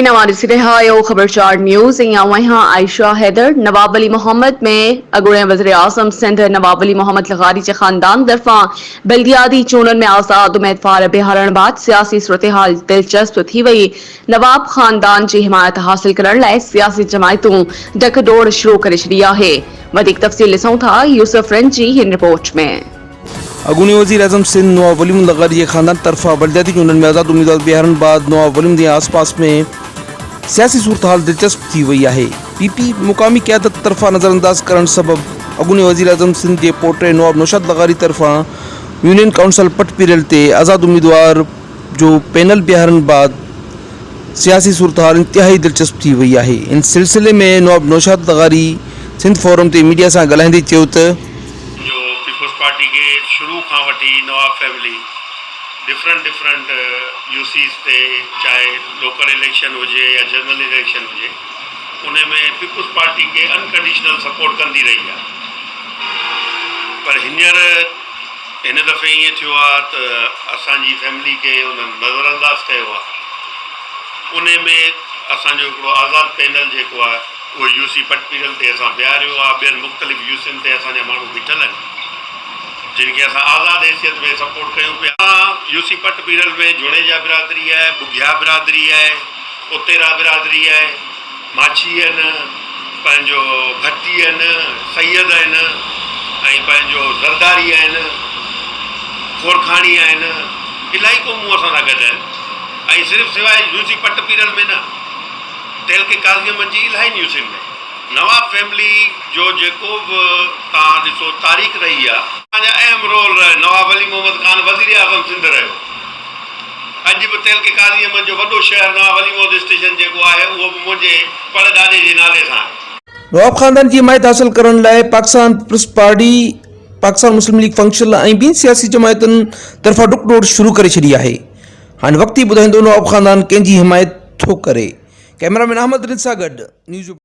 जी Nawaz सिरहायो खबरचार news या वहाँ आयशा हैदर नवाब अली मोहम्मद में अगुए वज़ीर आज़म सिंध नवाब अली मोहम्मद लगारी के खानदान तरफा बल्दियाती चूनन में आज़ाद उम्मीदवार बिहारण बाद सियासी सूरत हाल दिलचस्प थी वही। नवाब खानदान की हिमायत हासिल करण लाइ सियासी जमायतूं डकडोड़ शुरू करे छॾी आहे। वधीक तफ़सील ॾिसूं था यूसुफ रन जी हिन रिपोर्ट में। अगूनी वज़ीर आज़म सिंध नवाब अली मोहम्मद लगारी के खानदान तरफा बल्दियाती चूंडन में आज़ाद उम्मीदवार बिहारण बाद नवाब अली के आसपास में सियासी सूरत हाल दिलचस्प थी वही है। पीपी मुकामी क़यादत तरफा नज़रअंदाज करण सबब अगूनी वज़ीर आज़म सिंध के पोटे नवाब नौशाद लगारी तरफा यूनियन काउंसिल पट पीरल ते आज़ाद उम्मीदवार जो पैनल बिहारण बाद सियासी सूरत हाल इंतहाई दिलचस्प थी वही है। इन सिलसिले में नवाब नौशाद लगारी सिंध फोरम ते मीडिया से ॻाल्हाईंदे चयो त पार्टी के शुरू खां वठी नवाब फैमिली डिफरेंट यूसीस ते चाहे लोकल इलेक्शन हुए या जनरल इलेक्शन हुए उनमें पीपुल्स पार्टी के अनकंडीशनल सपोर्ट कंदी रही है। पर इन दफ़े ये थियो आहे त असांजी फैमिली के उन्हनि नज़रअंदाज कयो आहे। उन में असांजो हिकिड़ो आज़ाद पैनल जेको आहे उहो यूसी पटपीरल ते असां बीहारियो आहे। ॿियनि मुख़्तलिफ़ यूसियुनि ते असांजा माण्हू बीठल आहिनि जिनके असां आज़ाद हैसियत में सपोर्ट कयूं पिया। यूसी पटपीरल में जुड़ेजा बिरादरी है, बुघिया बिरादरी है, उतेरा बिरादरी है, माछी आहिनि, पंहिंजो भट्टी आहिनि, सैयद आहिनि, ऐं पंहिंजो ज़रदारी आहिनि, खोरखाणी आहिनि, इलाही क़ौमूं असां सां गॾु आहिनि। ऐं सिर्फ़ु सवाइ यूसी पटपीरल में न तेल के काज़ियम जी इलाही यूसियुनि में नवाब फैमिली जो जेको बि तव्हां ॾिसो तारीख़ रही आहे तव्हांजा अहम रोल रहे। नवाब अली मोहम्मद ख़ान वज़ीर आज़म सिंध रहियो। अॼु बि तेल के काज़ियम जो वॾो शहर नवाब अली मोहम्मद स्टेशन जेको आहे उहो बि मुंहिंजे परॾाॾे जे नाले सां आहे। नवाब खानदान की हिमायत हासिल करण लाइ पाकिस्तान पीपुल्स पार्टी, पाकिस्तान मुस्लिम लीग फंक्शन और ॿियनि सियासी जमायतुनि तरफ़ा डुकडोड़ शुरू करे छॾी आहे। हाणे वक़्तु ई ॿुधाईंदो नवाब खानदान कंहिंजी हिमायत थो करे। कैमरामैन अहमद रिज़ सां गॾु न्यूज़।